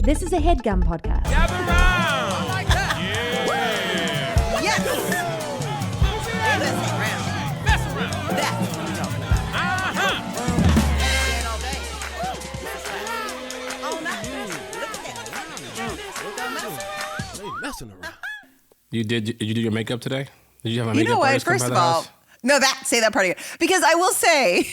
This is a HeadGum podcast. Gather round! I like that! Yeah! Yes! Mess around! That's what I'm talking about. All night. Look at that. Messing around. Did you do your makeup today? Did you have a makeup You know what? artist come First by of the all, house? no, say that part again. Because I will say,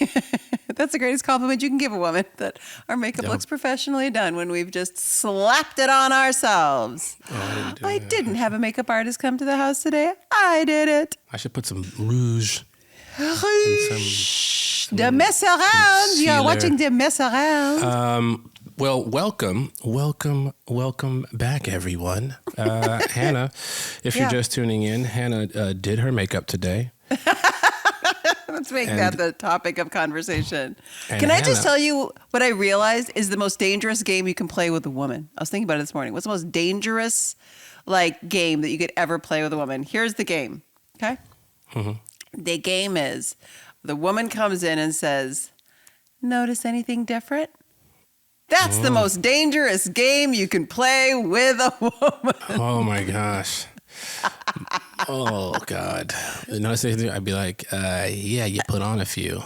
that's the greatest compliment you can give a woman, that our makeup looks professionally done when we've just slapped it on ourselves. Oh, I didn't have a makeup artist come to the house today. I did it. I should put some rouge. De mess around. You're concealer. watching De mess around. Well, welcome back, everyone. Hannah, if you're just tuning in, Hannah did her makeup today. Let's make that the topic of conversation. And Can I just Hannah- tell you what I realized is the most dangerous game you can play with a woman? I was thinking about it this morning. What's the most dangerous game that you could ever play with a woman? Here's the game, okay? Mm-hmm. The game is the woman comes in and says, "Notice anything different?" That's the most dangerous game you can play with a woman. Oh my gosh. Oh God. Notice anything? I'd be like, yeah, you put on a few.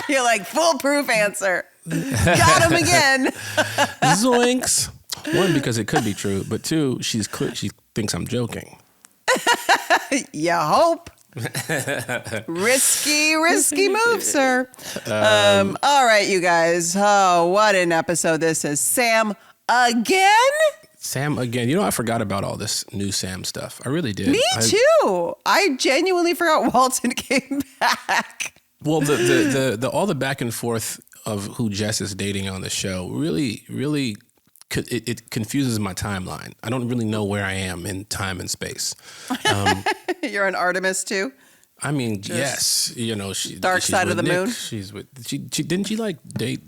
You're like, foolproof answer. Got him again. Zoinks. One, because it could be true, but two, she thinks I'm joking. You hope. Risky move, sir. All right, you guys. Oh, what an episode this is. Sam again? Sam again. You know, I forgot about all this new Sam stuff. I really did. Me too. I genuinely forgot Walton came back. Well, the all the back and forth of who Jess is dating on the show really it confuses my timeline. I don't really know where I am in time and space. You're an Artemis too? I mean, yes, you know, Dark she's side of with the Nick. moon? She's with didn't she like date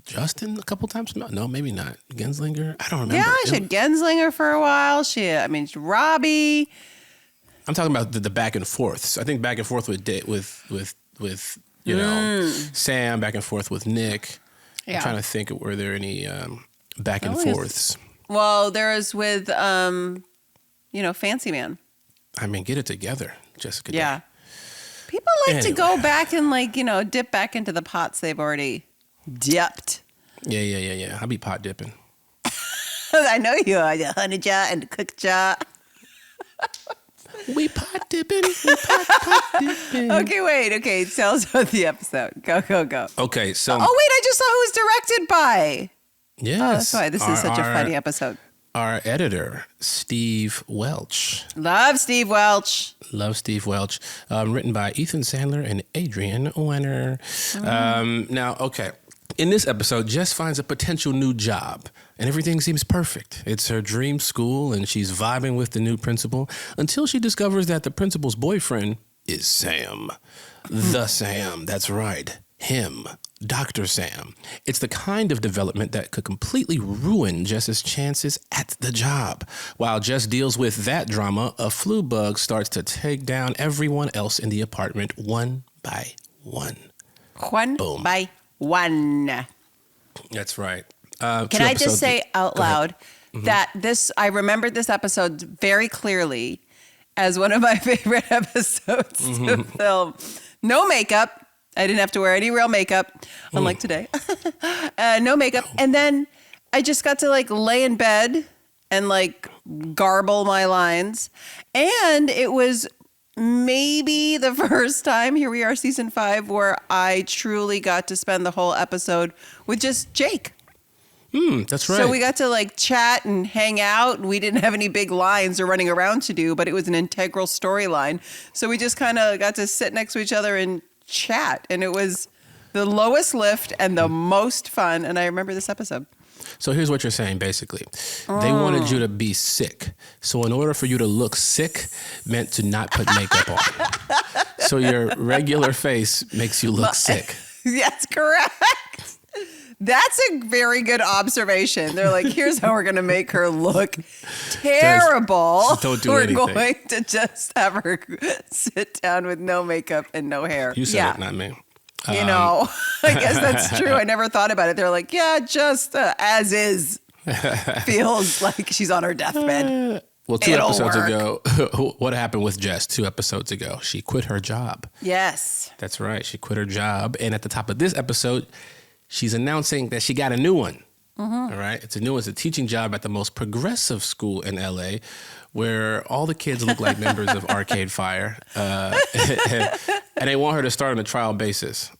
Justin a couple times? No, maybe not. Genslinger? I don't remember. Yeah, she had Genslinger for a while. Robbie. I'm talking about the back and forths. I think back and forth with you know, Sam, back and forth with Nick. Yeah. I'm trying to think, were there any back and forths? Well, there is with Fancy Man. I mean, get it together, Jessica. Yeah. People like to go back and dip back into the pots they've already dipped. Yeah. I'll be pot dipping. I know you are, the honey jar and the cook jar. We pot dipping. Pot dipping. Okay, wait. Okay, tell us about the episode. Go. Okay, so. Oh, wait, I just saw who it was directed by. Yes. Oh, that's why this is such a funny episode. Our editor, Steve Welch. Love Steve Welch. Written by Ethan Sandler and Adrian Wenner. Now, okay. In this episode, Jess finds a potential new job, and everything seems perfect. It's her dream school, and she's vibing with the new principal until she discovers that the principal's boyfriend is Sam. The Sam, that's right. Him. Dr. Sam. It's the kind of development that could completely ruin Jess's chances at the job. While Jess deals with that drama, a flu bug starts to take down everyone else in the apartment one by one. One by one. That's right. Can I just say out loud that I remembered this episode very clearly as one of my favorite episodes to film. No makeup. I didn't have to wear any real makeup, unlike today. No makeup. And then I just got to lay in bed and garble my lines. And it was maybe the first time, here we are, season 5, where I truly got to spend the whole episode with just Jake. That's right. So we got to chat and hang out. We didn't have any big lines or running around to do, but it was an integral storyline. So we just kind of got to sit next to each other and chat, and it was the lowest lift and the most fun, and I remember this episode. So here's what you're saying, basically. They wanted you to be sick. So in order for you to look sick, meant to not put makeup on. So your regular face makes you look sick. That's correct. That's a very good observation. They're like, here's how we're going to make her look terrible. Just don't do we're anything. going to just have her sit down with no makeup and no hair. You said it, not me. I guess that's true. I never thought about it. They're like, yeah, just as is. feels like she's on her deathbed. Well, 2 It'll episodes work. ago, what happened with Jess 2 episodes ago? She quit her job. Yes. That's right. She quit her job. And at the top of this episode, she's announcing that she got a new one. All right. It's a new one. It's a teaching job at the most progressive school in LA, where all the kids look like members of Arcade Fire. And they want her to start on a trial basis.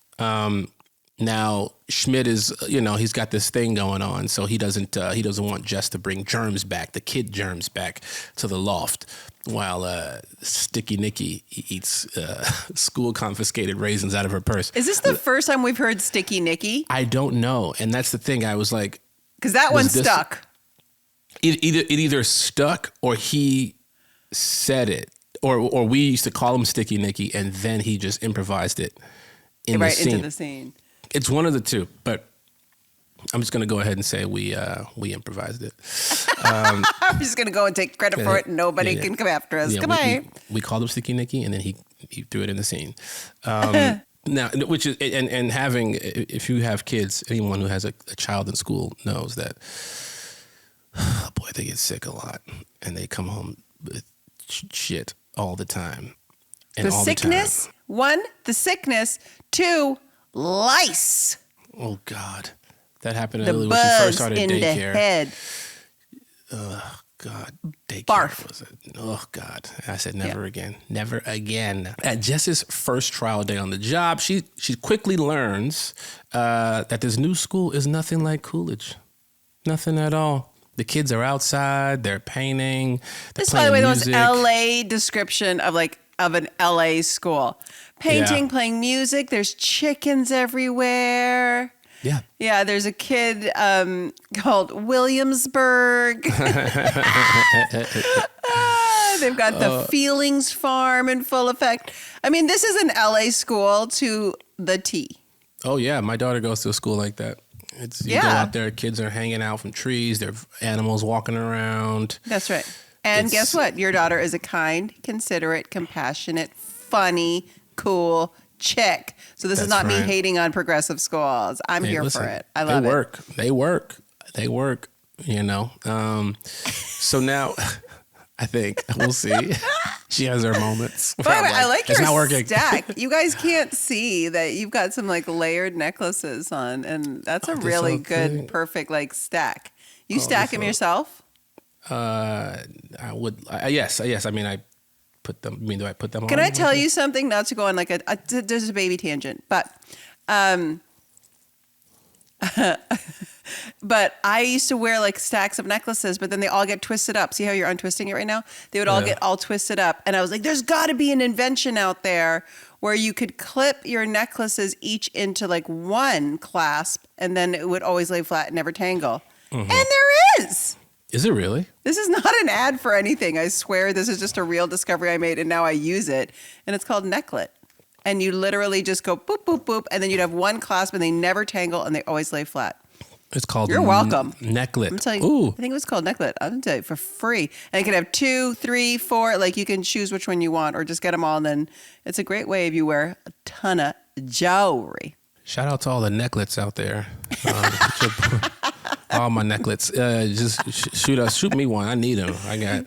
Now, Schmidt is, he's got this thing going on, so he doesn't want Jess to bring germs back, the kid germs back to the loft, while Sticky Nicky eats school confiscated raisins out of her purse. Is this the first time we've heard Sticky Nicky? I don't know, and that's the thing. I was like, because that one stuck. It either stuck or he said it, or we used to call him Sticky Nicky, and then he just improvised it Right into the scene. It's one of the two, but I'm just going to go ahead and say we improvised it. I'm just going to go and take credit for it, and nobody can come after us. Goodbye. We called him Sticky Nicky, and then he threw it in the scene. Now, which is and having, if you have kids, anyone who has a child in school knows that, boy, they get sick a lot, and they come home with shit all the time. And the sickness, 1, the sickness, 2, lice. Oh God, that happened to The Lily when she first buzz started in the daycare. head. Oh God, daycare Barf. was it? Oh God, I said never again, never again. At Jess's first trial day on the job, she quickly learns that this new school is nothing like Coolidge, nothing at all. The kids are outside, they're painting. They're This, by the way, music. the most LA description of an LA school. Painting, playing music. There's chickens everywhere. Yeah. Yeah, there's a kid called Williamsburg. They've got the Feelings Farm in full effect. I mean, this is an LA school to the T. Oh yeah, my daughter goes to a school like that. You go out there, kids are hanging out from trees, there are animals walking around. That's right. And guess what? Your daughter is a kind, considerate, compassionate, funny, cool chick. So this is not me hating on progressive schools. I'm here for it. I love it. They work. So now I think we'll see. She has her moments. By the way, I like it's your not working. stack. You guys can't see that you've got some layered necklaces on, and that's a really good, perfect stack. You stack them yourself? I would. Yes. I mean, I put them. I mean, do I put them on? Can I tell you something? Not to go on there's a baby tangent, but but I used to wear stacks of necklaces, but then they all get twisted up. See how you're untwisting it right now? They would all get all twisted up. And I was like, there's got to be an invention out there where you could clip your necklaces each into one clasp, and then it would always lay flat and never tangle. And there is. Is it really? This is not an ad for anything. I swear this is just a real discovery I made, and now I use it. And it's called Necklet. And you literally just go boop, boop, boop, and then you'd have one clasp, and they never tangle, and they always lay flat. It's called You're welcome. Necklet. I'm telling you, Ooh. I think it was called Necklet. I'm going to tell you for free. And you can have 2, 3, 4. You can choose which one you want, or just get them all. And then it's a great way if you wear a ton of jewelry. Shout out to all the necklets out there. All my necklets. Just shoot me one. I need them. I got.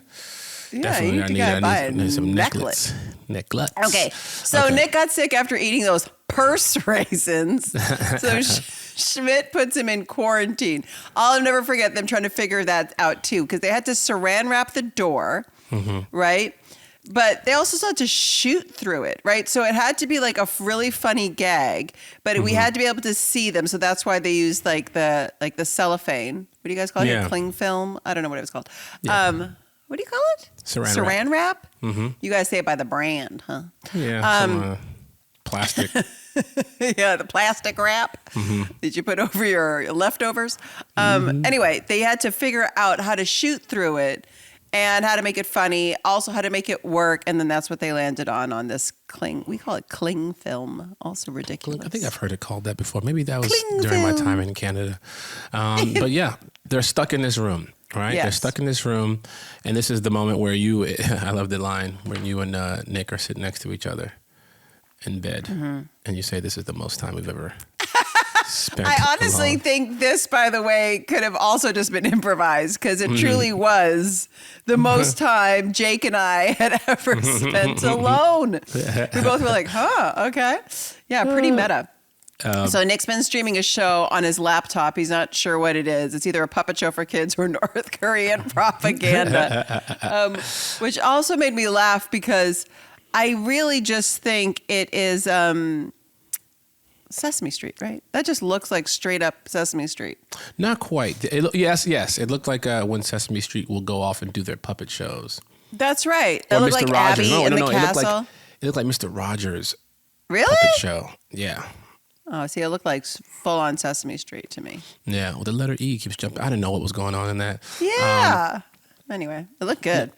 Yeah, Definitely, I need some necklets. Necklets. Okay, so Nick got sick after eating those purse raisins. So Schmidt puts him in quarantine. I'll never forget them trying to figure that out too, because they had to saran wrap the door, right? But they also had to shoot through it, right? So it had to be a really funny gag, but we had to be able to see them. So that's why they used the cellophane. What do you guys call it? Cling film? I don't know what it was called. Yeah. What do you call it? Saran wrap. You guys say it by the brand, huh? Yeah. Some plastic. Yeah, the plastic wrap that you put over your leftovers. Anyway, they had to figure out how to shoot through it and how to make it funny, also how to make it work, and then that's what they landed on this cling. We call it cling film. Also ridiculous. I think I've heard it called that before. Maybe that was during my time in Canada. But yeah, they're stuck in this room. Right? Yes. They're stuck in this room, and this is the moment where I love the line, when you and Nick are sitting next to each other in bed, and you say, this is the most time we've ever spent I honestly alone. think this, by the way, could have also just been improvised because it truly was the most time Jake and I had ever spent alone. We both were like, huh, okay. Yeah, pretty meta. So Nick's been streaming a show on his laptop. He's not sure what it is. It's either a puppet show for kids or North Korean propaganda, which also made me laugh because I really just think it is Sesame Street, right? That just looks like straight up Sesame Street. Not quite. Yes. It looked like when Sesame Street will go off and do their puppet shows. That's right. Or That looked Mr. like Rogers. Abby in the It castle. looked like Mr. Rogers' Really? puppet show. Yeah. Oh, see, it looked like full on Sesame Street to me. Yeah. Well, the letter E keeps jumping. I didn't know what was going on in that. Yeah. Anyway, it looked good.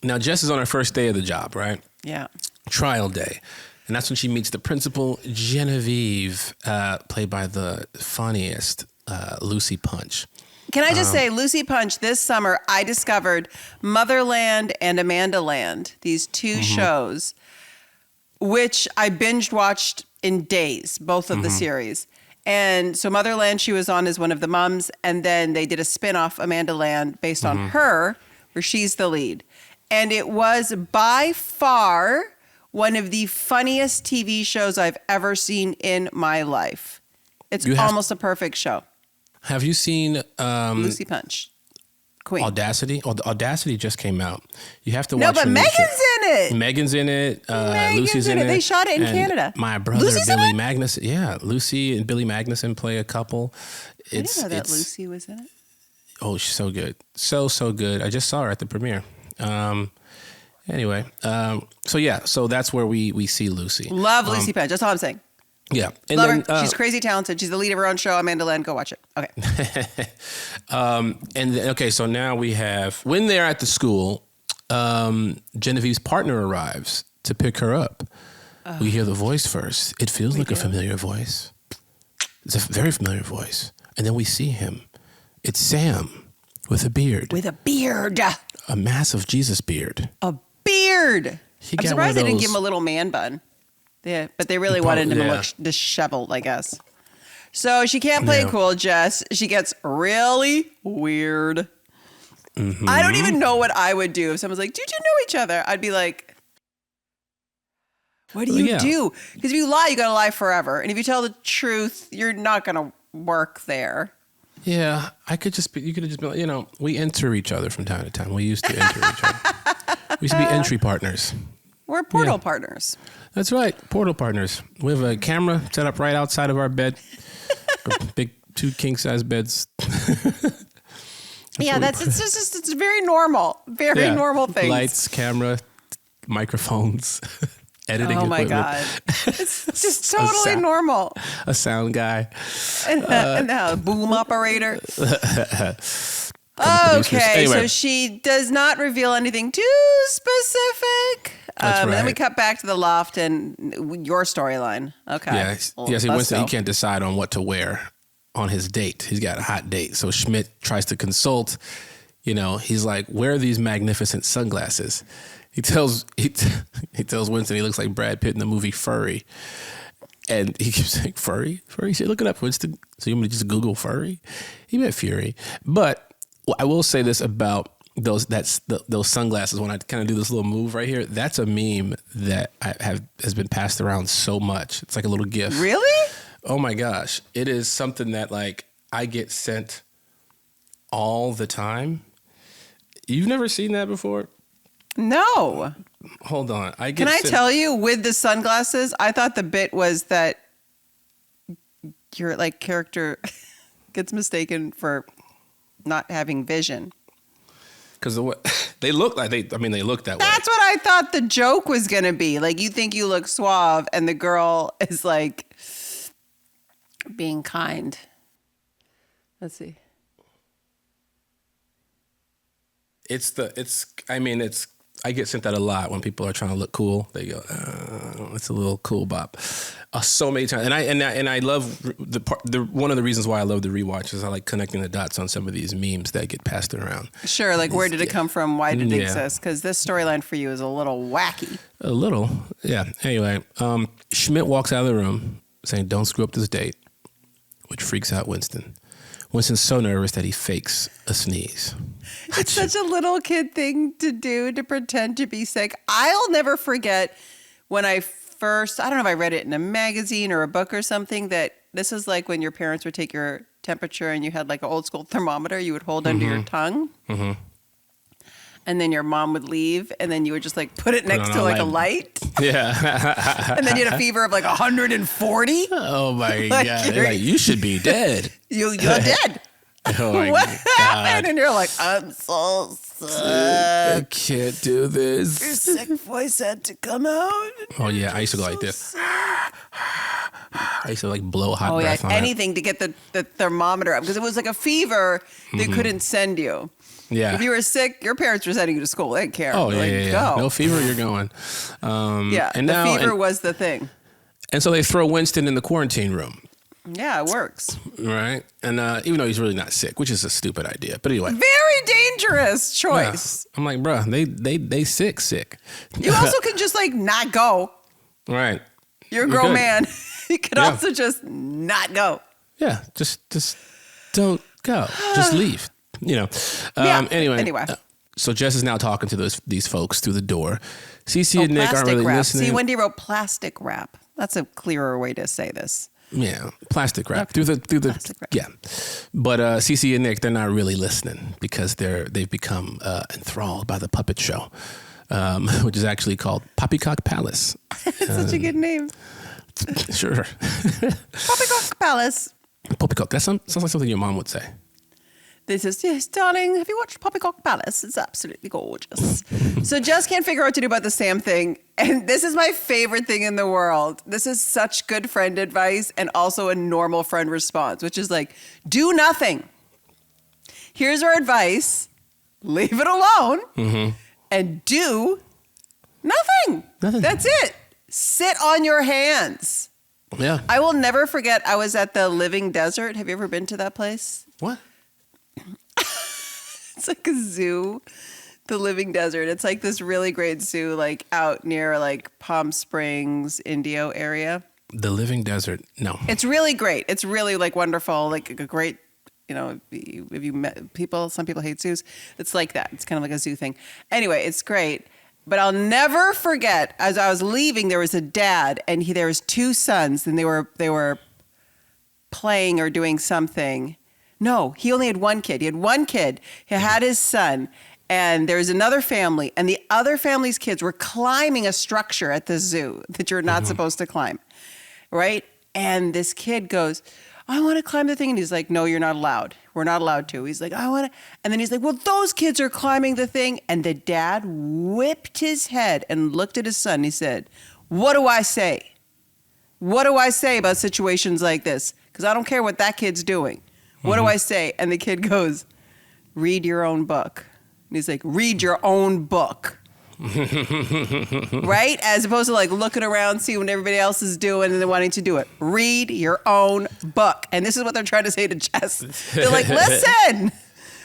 Now, Jess is on her first day of the job, right? Yeah. Trial day. And that's when she meets the principal, Genevieve, played by the funniest Lucy Punch. Can I just say, Lucy Punch, this summer, I discovered Motherland and Amanda Land, these two shows, which I binge watched in days, both of the series. And so Motherland, she was on as one of the mums. And then they did a spinoff, Amanda Land, based on her, where she's the lead. And it was by far one of the funniest TV shows I've ever seen in my life. It's almost a perfect show. Have you seen Lucy Punch. Queen. Audacity? Oh, the Audacity just came out. You have to watch. No, but Megan's in it. Megan's in it. Megan's Lucy's in it. They shot it in and Canada. My brother, Lucy's in Billy it? Magnuson. Yeah, Lucy and Billy Magnuson play a couple. I didn't know that Lucy was in it. Oh, she's so good. So good. I just saw her at the premiere. Anyway, so that's where we see Lucy. Love Lucy Punch. That's all I'm saying. Yeah. And Love then, her. She's crazy talented. She's the lead of her own show, Amanda Land. Go watch it. Okay. So now we have, when they're at the school, Genevieve's partner arrives to pick her up. We hear the voice first. It feels like a familiar voice. It's a very familiar voice. And then we see him. It's Sam with a beard. With a beard. A massive Jesus beard. A beard. He I'm got surprised one they of didn't give those- him a little man bun. Yeah, but they really wanted him to look disheveled, I guess. So she can't play cool, Jess. She gets really weird. I don't even know what I would do if someone's like, "Did you know each other?" I'd be like, "What do you do?" Because if you lie, you gotta lie forever, and if you tell the truth, you're not gonna work there. Yeah, you could have just been like, we enter each other from time to time. We used to enter each other. We used to be entry partners. We're portal partners. That's right, portal partners. We have a camera set up right outside of our bed. Big 2 king-size beds. Yeah, it's very normal. Very normal things. Lights, camera, microphones, editing Oh my equipment. God. It's just totally normal. A sound guy. And the boom operator. Okay, Anyway. so she does not reveal anything too specific. That's And then we right. cut back to the loft and your storyline. Okay. Yeah, Well, see, let's Winston, he go. can't decide on what to wear on his date. He's got a hot date. So Schmidt tries to consult. He's like, where are these magnificent sunglasses? He tells Winston he looks like Brad Pitt in the movie Furry. And he keeps saying, furry? Furry? He said, look it up, Winston. So you want me to just Google furry? He meant fury. But I will say this about those sunglasses. When I kind of do this little move right here, that's a meme that has been passed around so much. It's like a little GIF. Really? Oh my gosh. It is something that I get sent all the time. You've never seen that before? No. Hold on. Can I tell you, with the sunglasses, I thought the bit was that your character gets mistaken for not having vision. Because they look like they look that way. That's what I thought the joke was going to be. Like, you think you look suave and the girl is being kind. Let's see. I get sent that a lot when people are trying to look cool. They go, it's a little cool bop. So many times. And I love one of the reasons why I love the rewatch is I like connecting the dots on some of these memes that get passed around. Sure, where did it come from? Why did it exist? Because this storyline for you is a little wacky. A little, yeah. Anyway, Schmidt walks out of the room saying, don't screw up this date. which freaks out Winston. Winston's so nervous that he fakes a sneeze. It's such a little kid thing to do, to pretend to be sick. I'll never forget when I don't know if I read it in a magazine or a book or something, that this is like when your parents would take your temperature and you had like an old school thermometer you would hold under your tongue. Mm-hmm. And then your mom would leave, and then you would just like put it next to like a light. Yeah. And then you had a fever of like 140. Oh my God. Like, you should be dead. You're dead. Oh my What God. happened? And you're like, I'm so sick. I can't do this. Your sick voice had to come out. Oh yeah, I used to go like this. I used to like blow hot breath on anything to get the thermometer up, because it was like a fever they couldn't send you. Yeah. If you were sick, your parents were sending you to school. They didn't care. Oh They're yeah, like, yeah. Go. No fever, you're going. Yeah, and the now, fever was the thing. And so they throw Winston in the quarantine room. Yeah, it works. Right. And even though he's really not sick, which is a stupid idea. But anyway. Very dangerous choice. Yeah. I'm like, bro, they sick. You also can just like not go. Right. You're a grown man. You could also just not go. Yeah. Just don't go. Just leave. Anyway. So Jess is now talking to these folks through the door. Cece and Nick aren't really listening. See, Wendy wrote plastic wrap. That's a clearer way to say this. Yeah, plastic wrap through the Plastic wrap. Yeah, but Cece and Nick, they're not really listening because they've become enthralled by the puppet show, which is actually called Poppycock Palace. It's such a good name. Sure. Poppycock Palace. Poppycock. That sounds like something your mom would say. They says, yes, darling, have you watched Poppycock Palace? It's absolutely gorgeous. So Jess can't figure out what to do about the Sam thing. And this is my favorite thing in the world. This is such good friend advice and also a normal friend response, which is like, do nothing. Here's our advice. Leave it alone and do nothing. That's it. Sit on your hands. Yeah. I will never forget, I was at the Living Desert. Have you ever been to that place? What? It's like a zoo, the Living Desert. It's like this really great zoo, like out near like Palm Springs, Indio area. The Living Desert. No. It's really great. It's really like wonderful, like a great, if you met people, some people hate zoos. It's like that. It's kind of like a zoo thing. Anyway, it's great. But I'll never forget, as I was leaving, there was a dad and there was two sons, and they were playing or doing something. No, he only had one kid. He had one kid. He had his son, and there was another family, and the other family's kids were climbing a structure at the zoo that you're not supposed to climb, right? And this kid goes, I want to climb the thing. And he's like, no, you're not allowed. We're not allowed to. He's like, I want to. And then he's like, well, those kids are climbing the thing. And the dad whipped his head and looked at his son. He said, what do I say? What do I say about situations like this? Because I don't care what that kid's doing. What do I say? And the kid goes, read your own book. And he's like, read your own book. Right? As opposed to like looking around, see what everybody else is doing and then wanting to do it. Read your own book. And this is what they're trying to say to Jess. They're like, listen.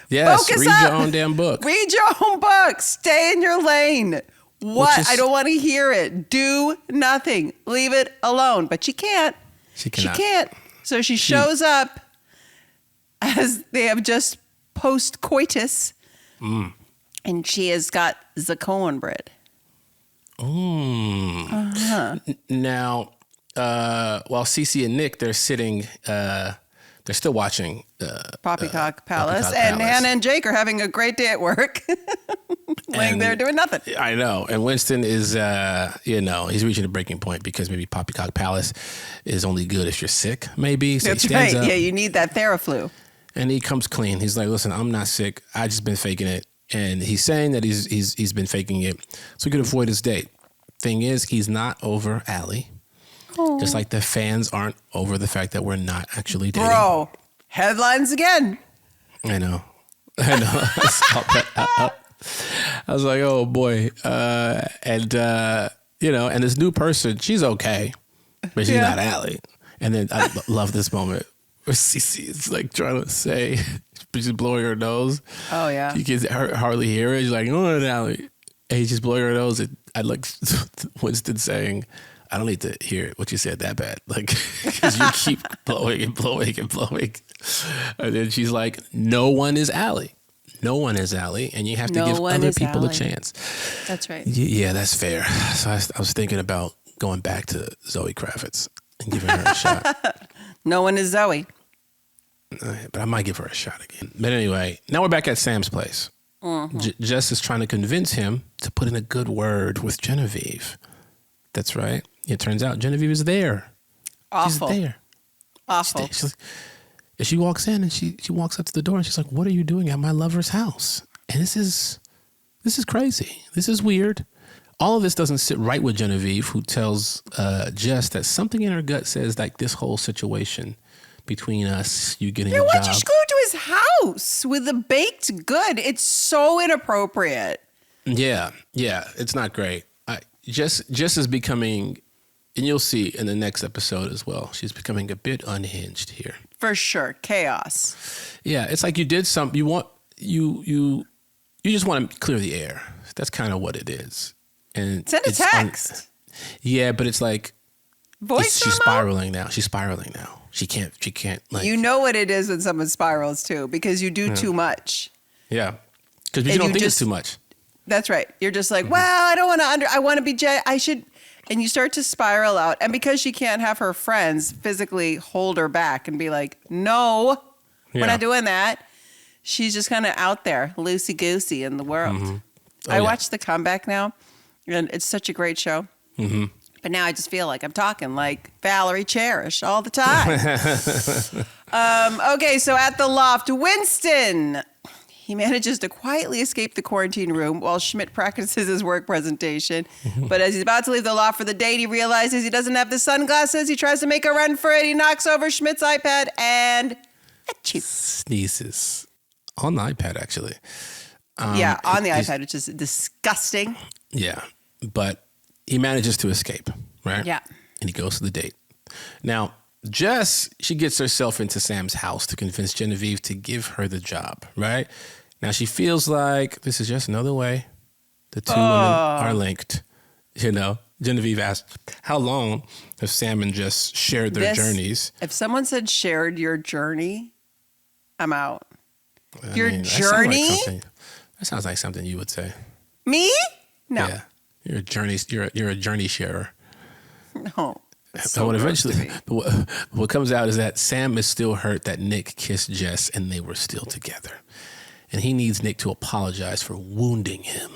Yes, focus read up. your own damn book. Read your own book. Stay in your lane. What? I don't want to hear it. Do nothing. Leave it alone. But she can't. She cannot. She can't. So she shows up as they have just post-coitus, and she has got the cornbread. Now, while Cece and Nick, they're sitting, they're still watching Poppycock Palace, Poppycock and Palace. Hannah and Jake are having a great day at work. Laying there doing nothing. I know. And Winston is, he's reaching a breaking point because maybe Poppycock Palace is only good if you're sick, maybe. So That's he stands right. up, Yeah, you need that Theraflu. and he comes clean. He's like, listen, I'm not sick. I just been faking it. And he's saying that he's been faking it so he could avoid his date. Thing is, he's not over Allie. Oh. Just like the fans aren't over the fact that we're not actually dating. Bro, headlines again. I know. I saw that. I was like, oh boy. And this new person, she's okay, but she's not Allie. And then I love this moment where Cece is like trying to say, she's blowing her nose. Oh, yeah. You can hardly hear it. She's like, oh, Allie. And he's just blowing her nose. And I like Winston saying, I don't need to hear what you said that bad. Like, because you keep blowing and blowing and blowing. And then she's like, no one is Allie. No one is Allie. And you have to give other people a chance. That's right. Yeah, that's fair. So I was thinking about going back to Zoe Kravitz and giving her a shot. No one is Zoe. But I might give her a shot again. But anyway, now we're back at Sam's place. Jess is trying to convince him to put in a good word with Genevieve. That's right. It turns out Genevieve is there. Awful. She's there. Awful. And she walks in and she walks up to the door and she's like, what are you doing at my lover's house? And this is crazy. This is weird. All of this doesn't sit right with Genevieve, who tells Jess that something in her gut says like this whole situation between us, you getting a job. Why'd you just go to his house with the baked good? It's so inappropriate. Yeah, it's not great. Jess is becoming, and you'll see in the next episode as well, she's becoming a bit unhinged here. For sure. Chaos. Yeah, it's like you did something, you just want to clear the air. That's kind of what it is. And send a text. Yeah, but it's like, she's spiraling now. She's spiraling now. She can't like. You know what it is when someone spirals too, because you do too much. Yeah. Because you don't think it's too much. That's right. You're just like, well, I don't want to I want to be, I should. And you start to spiral out. And because she can't have her friends physically hold her back and be like, no, we're not doing that. She's just kind of out there, loosey-goosey in the world. Mm-hmm. I watched The Comeback now, and it's such a great show. Mm-hmm. But now I just feel like I'm talking like Valerie Cherish all the time. Okay, so at the loft, Winston. He manages to quietly escape the quarantine room while Schmidt practices his work presentation. But as he's about to leave the loft for the date, he realizes he doesn't have the sunglasses. He tries to make a run for it. He knocks over Schmidt's iPad and sneezes. On the iPad, actually. On the iPad, which is disgusting. Yeah, but he manages to escape, right? Yeah. And he goes to the date. Now, Jess, she gets herself into Sam's house to convince Genevieve to give her the job, right? Now, she feels like this is just another way the two women are linked. You know, Genevieve asked, how long have Sam and Jess shared their journeys? If someone said shared your journey, I'm out. Your journey? That sounds like something you would say. Me? No. Yeah. You're a journey sharer. No. So what comes out is that Sam is still hurt that Nick kissed Jess and they were still together. And he needs Nick to apologize for wounding him.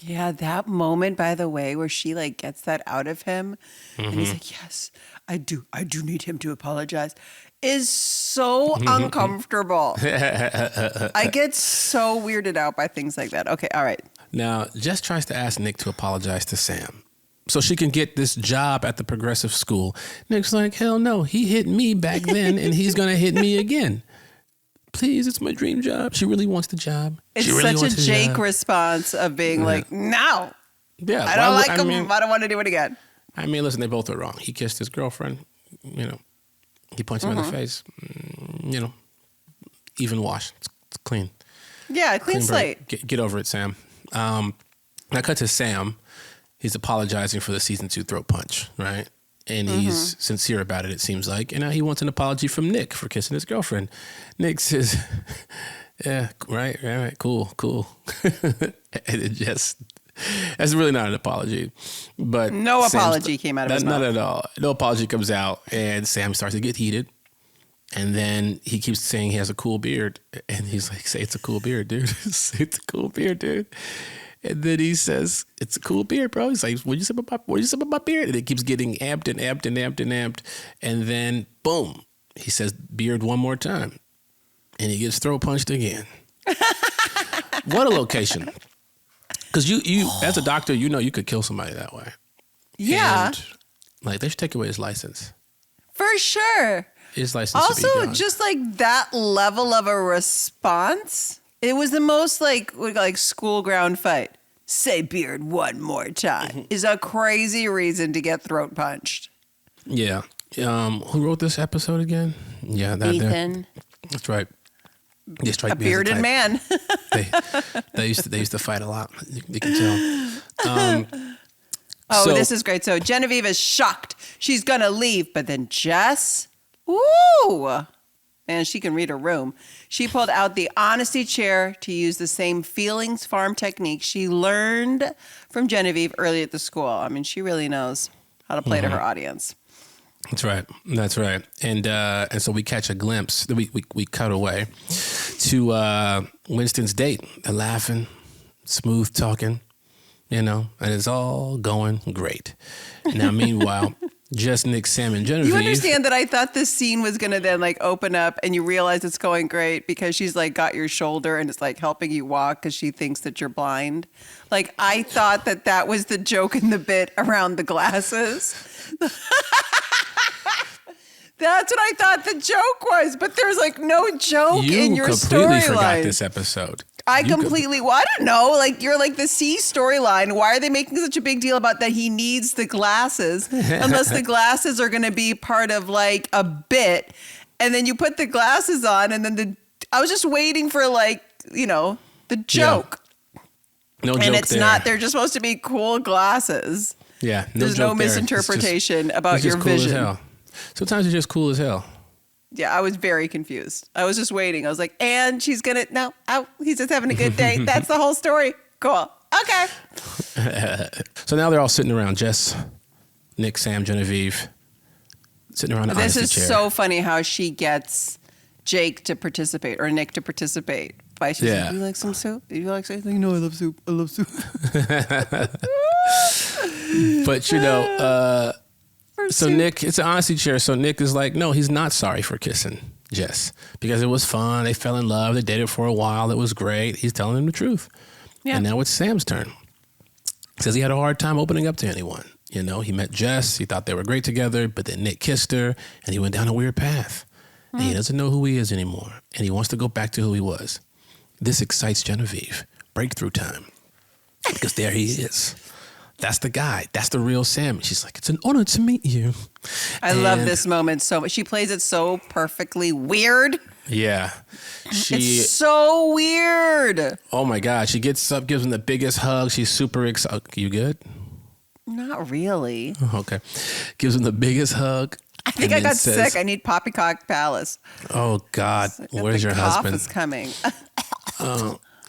Yeah, that moment, by the way, where she like gets that out of him and he's like, yes, I do need him to apologize, is so uncomfortable. I get so weirded out by things like that. Okay, all right. Now, Jess tries to ask Nick to apologize to Sam so she can get this job at the progressive school. Nick's like, hell no, he hit me back then and he's going to hit me again. Please, it's my dream job. She really wants the job. It's such a Jake response of being like, no. Yeah. I don't like him. I don't want to do it again. I mean, listen, they both are wrong. He kissed his girlfriend, you know. He punched him in the face, you know. Even wash. It's clean. Yeah, clean slate. Get over it, Sam. Now cut to Sam. He's apologizing for the season 2 throat punch, right? And he's sincere about it, it seems like. And now he wants an apology from Nick for kissing his girlfriend. Nick says, yeah, right, cool. And it just, that's really not an apology. But no apology came out of his mouth. Not at all. No apology comes out, and Sam starts to get heated. And then he keeps saying he has a cool beard. And he's like, say it's a cool beard, dude. Say it's a cool beard, dude. And then he says, it's a cool beard, bro. He's like, what you say about my beard? And it keeps getting amped. And then, boom, he says beard one more time. And he gets throat punched again. What a location. Because you as a doctor, you know you could kill somebody that way. Yeah. And, like, they should take away his license. For sure. His license also, should be gone. just like that level of a response, it was the most like school ground fight. Say beard one more time is a crazy reason to get throat punched. Yeah. Who wrote this episode again? Yeah, Ethan. That's right. They strike a bearded man. they used to fight a lot. You can tell. Oh, So- this is great. So Genevieve is shocked. She's going to leave. But then Jess, ooh, man, she can read a room. She pulled out the honesty chair to use the same feelings farm technique she learned from Genevieve early at the school. I mean, she really knows how to play to her audience. That's right. That's right. And so we catch a glimpse. We cut away to Winston's date. They're laughing, smooth talking, and it's all going great. Now, meanwhile, just Nick, Sam, and Genevieve. You understand that I thought this scene was going to then like open up and you realize it's going great because she's like got your shoulder and it's like helping you walk because she thinks that you're blind. Like I thought that was the joke in the bit around the glasses. That's what I thought the joke was, but there's like no joke in your storyline. You completely forgot this episode. I don't know. Like you're like the C storyline. Why are they making such a big deal about that he needs the glasses unless the glasses are going to be part of like a bit. And then you put the glasses on and then I was just waiting for like, the joke. Yeah. No joke and it's there. not, they're just supposed to be cool glasses. Yeah. There's no misinterpretation about your cool vision. As hell. Sometimes it's just cool as hell. Yeah, I was very confused. I was just waiting. I was like, and she's going to, no, he's just having a good day. That's the whole story. Cool. Okay. So now they're all sitting around. Jess, Nick, Sam, Genevieve, sitting around the This honesty is chair. so funny how she gets Jake to participate or Nick to participate. By she's like, do you like some soup? Do you like something? Like, no, I love soup. I love soup. But, so Nick, it's an honesty chair. So Nick is like, no, he's not sorry for kissing Jess because it was fun. They fell in love. They dated for a while. It was great. He's telling him the truth. Yeah. And now it's Sam's turn. He says he had a hard time opening up to anyone. He met Jess. He thought they were great together, but then Nick kissed her and he went down a weird path. And he doesn't know who he is anymore. And he wants to go back to who he was. This excites Genevieve. Breakthrough time. Because there he is. That's the guy. That's the real Sam. She's like, it's an honor to meet you. I love this moment so much. She plays it so perfectly weird. Yeah. It's so weird. Oh my God. She gets up, gives him the biggest hug. She's super excited. You good? Not really. Okay. Gives him the biggest hug. I think I got sick. I need Poppycock Palace. Oh God. Where's your husband? The cough is coming.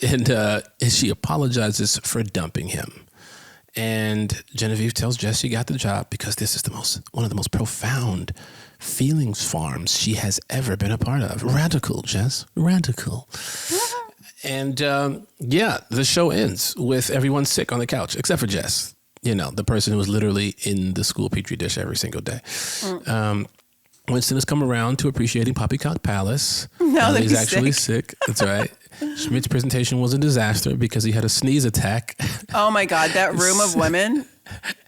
And she apologizes for dumping him. And Genevieve tells Jess she got the job because this is one of the most profound feelings farms she has ever been a part of. Radical, Jess. Radical. And the show ends with everyone sick on the couch, except for Jess. The person who was literally in the school petri dish every single day. Winston has come around to appreciating Poppycock Palace. Now that he's actually sick. That's right. Schmidt's presentation was a disaster because he had a sneeze attack. Oh my God, that room of women.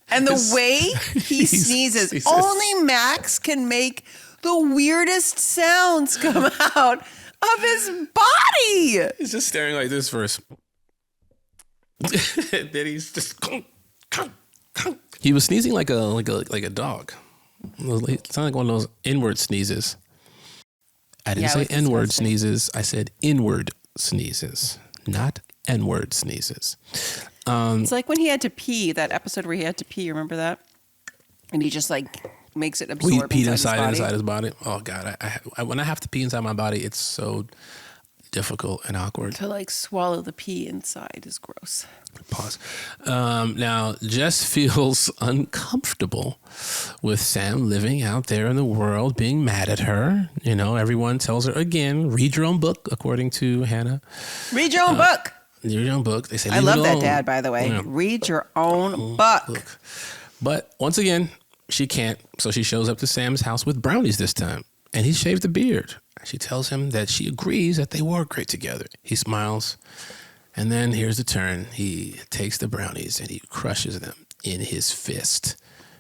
And the way he sneezes, only Max can make the weirdest sounds come out of his body. He's just staring like this first. Then he's just... He was sneezing like a dog. It sounded like one of those inward sneezes. I didn't say N-word sneezes. I said inward sneezes, not N-word sneezes. It's like when he had to pee, that episode where he had to pee. Remember that? And he just like makes it absorb inside his body. Oh God, I when I have to pee inside my body, it's so difficult and awkward. To like swallow the pee inside is gross. Pause. Now, Jess feels uncomfortable with Sam living out there in the world, being mad at her. Everyone tells her again, read your own book, according to Hannah. Read your own book. Read your own book. They say, I love that, Dad, by the way. Yeah. Read your own book. But once again, she can't. So she shows up to Sam's house with brownies this time. And he shaved the beard. She tells him that she agrees that they were great together. He smiles. And then here's the turn. He takes the brownies and he crushes them in his fist.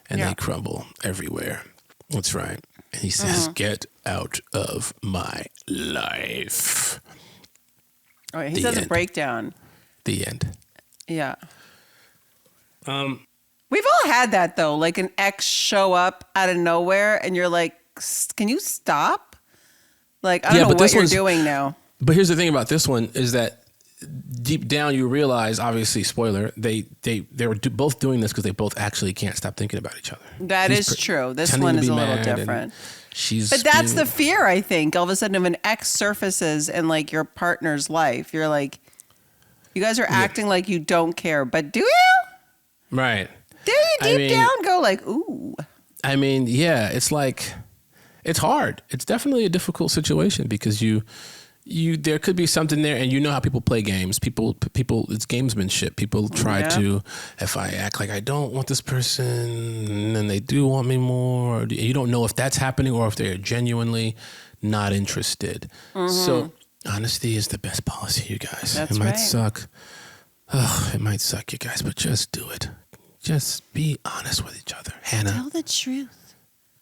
And they crumble everywhere. That's right. And he says, get out of my life. Oh, he does a breakdown. The end. Yeah. We've all had that, though. Like an ex show up out of nowhere and you're like, can you stop? Like, I don't know what you're doing now. But here's the thing about this one is that deep down you realize, obviously, spoiler, they were both doing this because they both actually can't stop thinking about each other. That is true. This one is a little different. But that's the fear, I think. All of a sudden, if an ex surfaces in like your partner's life, you're like, you guys are acting like you don't care, but do you? Right. Do you deep down go like, ooh? I mean, yeah, it's like, it's hard. It's definitely a difficult situation because there could be something there, and you know how people play games. People, it's gamesmanship. People try to, if I act like I don't want this person, and they do want me more, you don't know if that's happening or if they're genuinely not interested. So honesty is the best policy, you guys. That's it might suck. Oh, it might suck, you guys, but just do it. Just be honest with each other. Hannah. Tell the truth.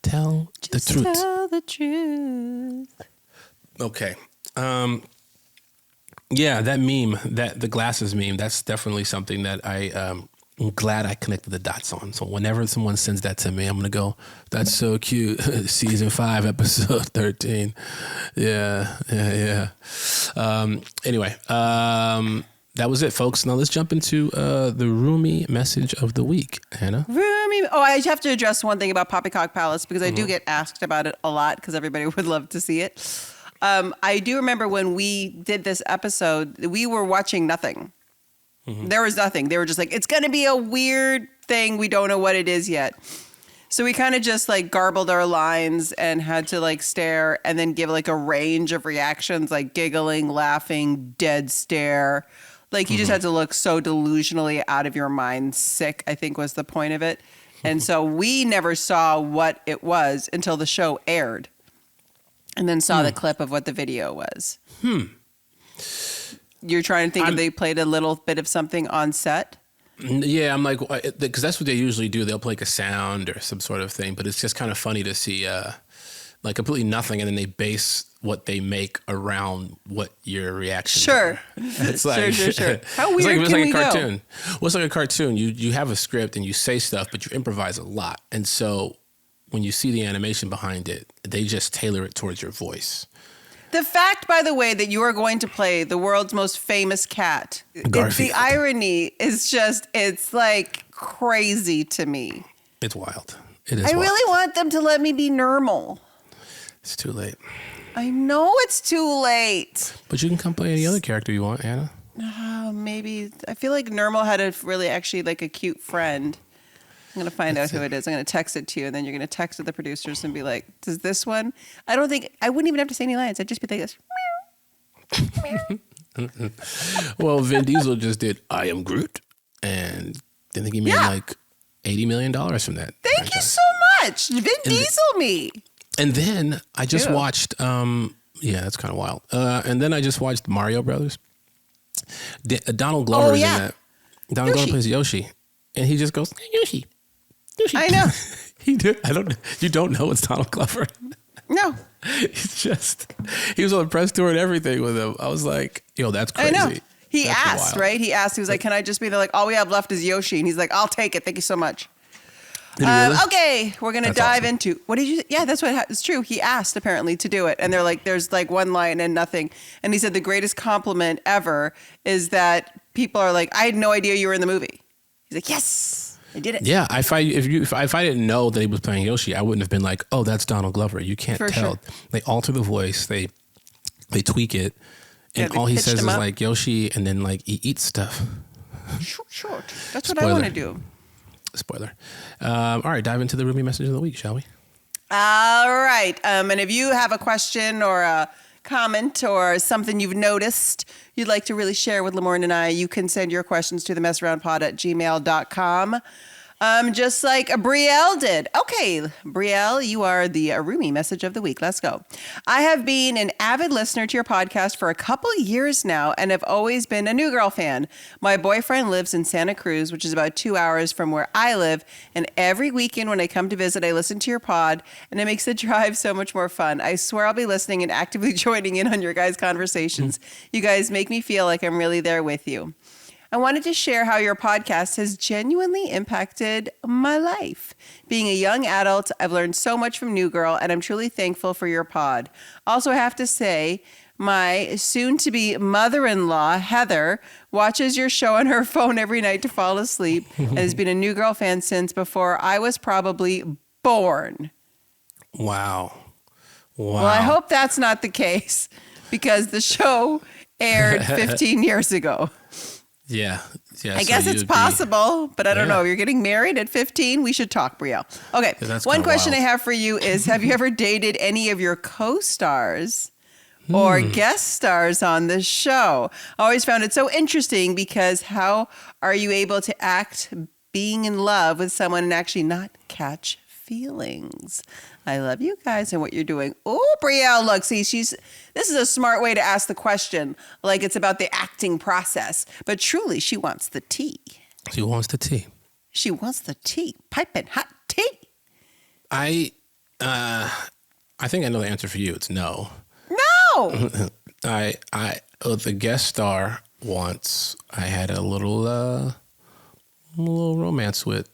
Tell the truth. Tell the truth. Okay. Yeah, that meme, the glasses meme, that's definitely something that I'm glad I connected the dots on. So whenever someone sends that to me, I'm going to go, that's so cute. Season 5, episode 13. Yeah. Anyway, that was it, folks. Now let's jump into the Roomy message of the week. Hannah? Roomy. Oh, I have to address one thing about Poppycock Palace because I do get asked about it a lot because everybody would love to see it. I do remember when we did this episode, we were watching nothing. There was nothing. They were just like, it's going to be a weird thing. We don't know what it is yet. So we kind of just like garbled our lines and had to like stare and then give like a range of reactions, like giggling, laughing, dead stare. Like you just had to look so delusionally out of your mind, sick, I think was the point of it. And so we never saw what it was until the show aired. And then saw the clip of what the video was. You're trying to think if they played a little bit of something on set? Yeah, I'm like, because that's what they usually do. They'll play like a sound or some sort of thing. But it's just kind of funny to see like completely nothing. And then they base what they make around what your reaction are. It's like, sure. How weird it's can like we a cartoon. go? Well, it's like a cartoon. You have a script and you say stuff, but you improvise a lot. And so when you see the animation behind it, they just tailor it towards your voice. The fact, by the way, that you are going to play the world's most famous cat, the irony is just, it's like crazy to me. It's wild. It is I wild. really want them to let me be normal. It's too late. I know it's too late. But you can come play any other character you want, Anna. Oh, maybe. I feel like Normal had a really actually like a cute friend. I'm going to find out who it is. I'm going to text it to you, and then you're going to text the producers and be like, does this one? I wouldn't even have to say any lines. I'd just be like this. Well, Vin Diesel just did I Am Groot, and I think he made like $80 million from that. Thank you so much. Vin Diesel me. And then I just watched, that's kind of wild. And then I just watched Mario Brothers. Donald Glover is in that. Donald Glover plays Yoshi. And he just goes, Yoshi. I know. You don't know it's Donald Glover. No. It's just, he was on the press tour and everything with him. I was like, yo, that's crazy. I know. He That's asked, wild. right? He asked, he was like, can I just be there? Like, all we have left is Yoshi. And he's like, I'll take it. Thank you so much. Did he really? Okay, we're going to dive into, what did you, that's what, it's true. He asked apparently to do it. And they're like, there's like one line and nothing. And he said the greatest compliment ever is that people are like, I had no idea you were in the movie. He's like, yes. I did it. Yeah, if I didn't know that he was playing Yoshi, I wouldn't have been like, "Oh, that's Donald Glover." You can't tell. Sure. They alter the voice, they tweak it, and all he says is like Yoshi, and then like he eats stuff. Short. That's what I want to do. Spoiler. All right, dive into the Roomy message of the week, shall we? All right. And if you have a question or a comment or something you've noticed you'd like to really share with Lamorne and I, you can send your questions to themessaroundpod@gmail.com. Just like Brielle did. Okay, Brielle, you are the Roomy message of the week. Let's go. I have been an avid listener to your podcast for a couple years now and have always been a New Girl fan. My boyfriend lives in Santa Cruz, which is about 2 hours from where I live. And every weekend when I come to visit, I listen to your pod and it makes the drive so much more fun. I swear I'll be listening and actively joining in on your guys' conversations. You guys make me feel like I'm really there with you. I wanted to share how your podcast has genuinely impacted my life. Being a young adult, I've learned so much from New Girl, and I'm truly thankful for your pod. Also, I have to say, My soon-to-be mother-in-law, Heather, watches your show on her phone every night to fall asleep and has been a New Girl fan since before I was probably born. Wow. Well, I hope that's not the case because the show aired 15 years ago. Yeah. I guess it's possible, but I don't know. You're getting married at 15? We should talk, Brielle. Okay. One question I have for you is, have you ever dated any of your co-stars or guest stars on this show? I always found it so interesting because how are you able to act being in love with someone and actually not catch feelings? I love you guys and what you're doing. Oh, Brielle, look, see, this is a smart way to ask the question. Like it's about the acting process. But truly, she wants the tea. She wants the tea. She wants the tea. Piping hot tea. I think I know the answer for you. It's no. No! The guest star once I had a little romance with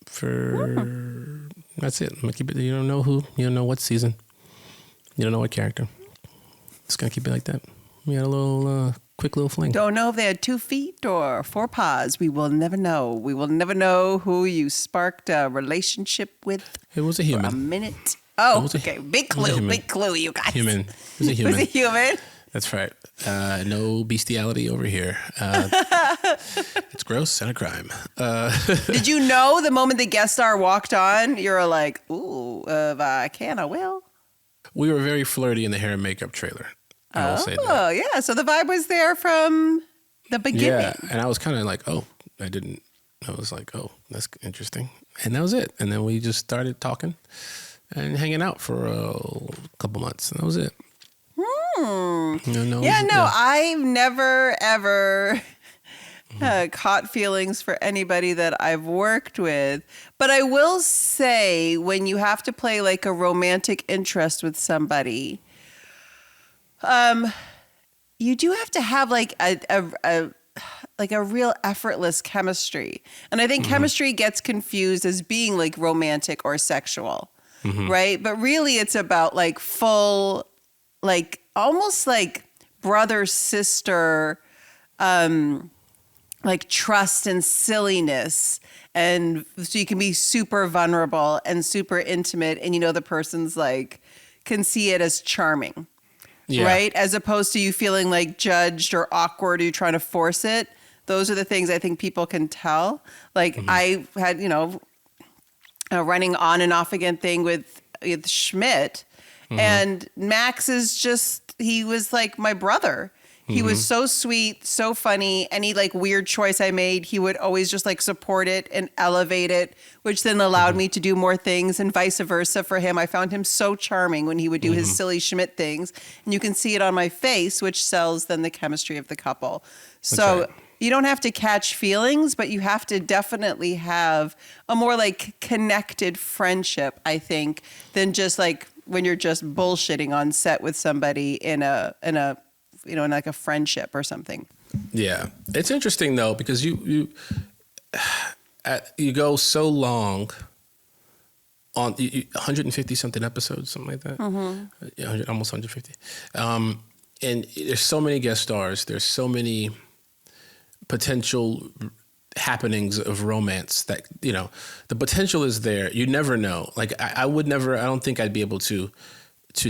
for... That's it. I'm gonna keep it. You don't know who. You don't know what season. You don't know what character. Just gonna keep it like that. We had a little quick little fling. Don't know if they had 2 feet or 4 paws. We will never know. We will never know who you sparked a relationship with. It was a human. For a minute. Oh, okay. Big clue. Big clue, you guys. Human. It was a human. It was a human. That's right. No bestiality over here. It's gross and a crime. Did you know the moment the guest star walked on, you were like, ooh, if I can, I will? We were very flirty in the hair and makeup trailer. I will say that. Oh, yeah. So the vibe was there from the beginning. Yeah. And I was kind of like, I was like, oh, that's interesting. And that was it. And then we just started talking and hanging out for a couple months. And that was it. I've never, ever caught feelings for anybody that I've worked with. But I will say when you have to play like a romantic interest with somebody, you do have to have like a real effortless chemistry. And I think chemistry gets confused as being like romantic or sexual, right? But really it's about like full, like almost like brother, sister, like trust and silliness. And so you can be super vulnerable and super intimate and the person's like can see it as charming. Yeah. Right? As opposed to you feeling like judged or awkward or you trying to force it. Those are the things I think people can tell. Like I had, a running on and off again thing with Schmidt. And Max is just, he was like my brother. He was so sweet, so funny. Any like weird choice I made, he would always just like support it and elevate it, which then allowed me to do more things and vice versa for him. I found him so charming when he would do his silly Schmidt things. And you can see it on my face, which sells then the chemistry of the couple. So you don't have to catch feelings, but you have to definitely have a more like connected friendship, I think, than just like when you're just bullshitting on set with somebody in like a friendship or something. Yeah. It's interesting though, because you go so long on 150 something episodes, something like that. Almost 150. And there's so many guest stars. There's so many potential happenings of romance that, the potential is there. You never know. Like I don't think I'd be able to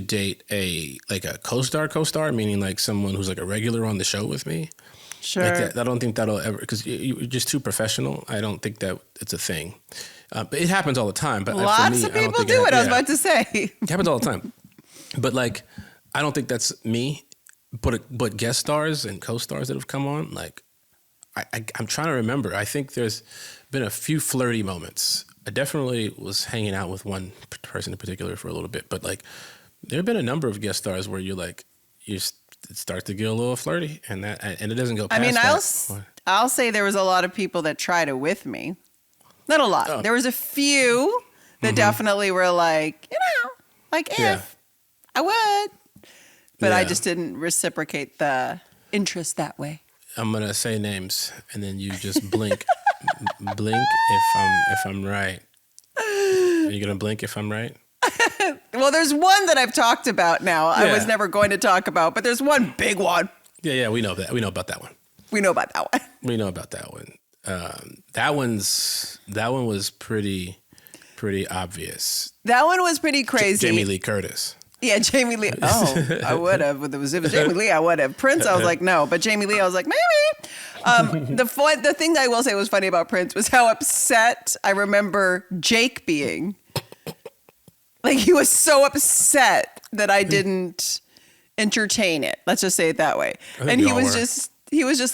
date a co-star, meaning like someone who's like a regular on the show with me. Sure. Like that, I don't think that'll ever, because you're just too professional. I don't think that it's a thing. But it happens all the time. But lots for me, of people do it. I was about to say. It happens all the time. But like, I don't think that's me. But guest stars and co-stars that have come on, like, I'm trying to remember. I think there's been a few flirty moments. I definitely was hanging out with one person in particular for a little bit, but like, there have been a number of guest stars where you're like, you start to get a little flirty, and it doesn't go past that. I'll say there was a lot of people that tried it with me. Not a lot. Oh. There was a few that definitely were like, if I would, but I just didn't reciprocate the interest that way. I'm gonna say names, and then you just blink, blink if I'm right. Are you gonna blink if I'm right? Well, there's one that I've talked about now. I Yeah. was never going to talk about, but there's one big one. Yeah, we know that. We know about that one. We know about that one. We know about that one. That one was pretty obvious. That one was pretty crazy. Jamie Lee Curtis. Yeah, Jamie Lee. Oh, I would have. If it was Jamie Lee, I would have. Prince, I was like, no. But Jamie Lee, I was like, maybe. The thing that I will say was funny about Prince was how upset I remember Jake being. Like, he was so upset that I didn't entertain it. Let's just say it that way. And he was just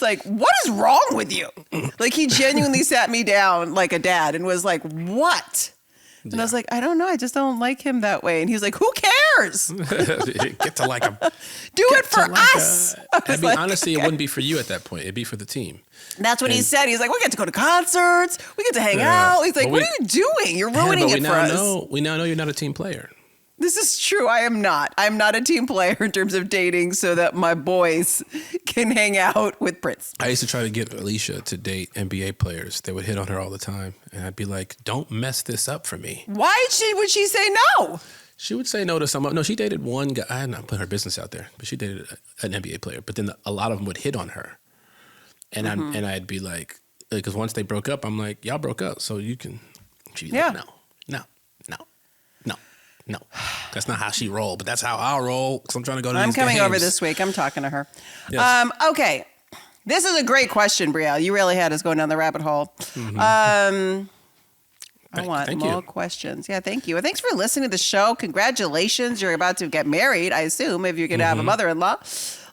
like, what is wrong with you? Like, he genuinely sat me down like a dad and was like, what? And I was like, I don't know. I just don't like him that way. And he was like, who cares? Get to like him. Do it for us. Honestly, it wouldn't be for you at that point. It'd be for the team. That's what he said. He's like, we get to go to concerts. We get to hang out. He's like, what are you doing? You're ruining it for us. We now know you're not a team player. This is true. I am not. I'm not a team player in terms of dating so that my boys can hang out with Prince. I used to try to get Alicia to date NBA players. They would hit on her all the time. And I'd be like, don't mess this up for me. Why would she say no? She would say no to some. No, she dated one guy. I had not put her business out there, but she dated an NBA player. But then a lot of them would hit on her. And I'd be like, because once they broke up, I'm like, y'all broke up, so you can. She'd be like, no. That's not how she rolled, but that's how I'll roll, because I'm trying to go to these games. I'm coming over this week. I'm talking to her. Yes. Okay. This is a great question, Brielle. You really had us going down the rabbit hole. I want more questions. Yeah, thank you. And thanks for listening to the show. Congratulations. You're about to get married, I assume, if you're going to have a mother-in-law.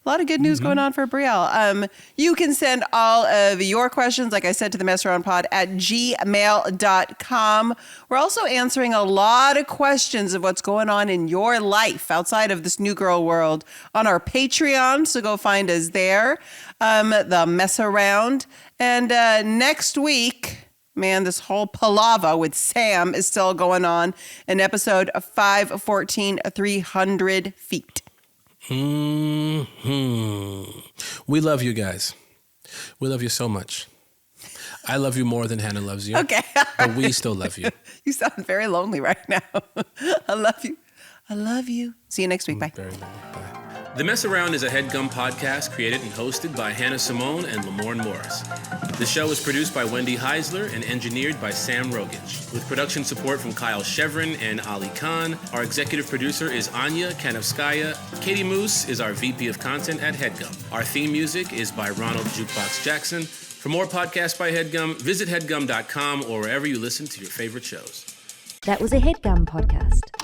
A lot of good news going on for Brielle. You can send all of your questions, like I said, to the messaroundpod at gmail.com. We're also answering a lot of questions of what's going on in your life outside of this new girl world on our Patreon. So go find us there, the Mess Around. And next week, man, this whole palaver with Sam is still going on in episode 514, 300 feet. We love you guys. We love you so much. I love you more than Hannah loves you. Okay. But we still love you. You sound very lonely right now. I love you. I love you. See you next week. Bye. Very lonely. Bye. The Mess Around is a HeadGum podcast created and hosted by Hannah Simone and Lamorne Morris. The show is produced by Wendy Heisler and engineered by Sam Rogich, with production support from Kyle Chevron and Ali Khan. Our executive producer is Anya Kanovskaya. Katie Moose is our VP of Content at HeadGum. Our theme music is by Ronald Jukebox Jackson. For more podcasts by HeadGum, visit headgum.com or wherever you listen to your favorite shows. That was a HeadGum podcast.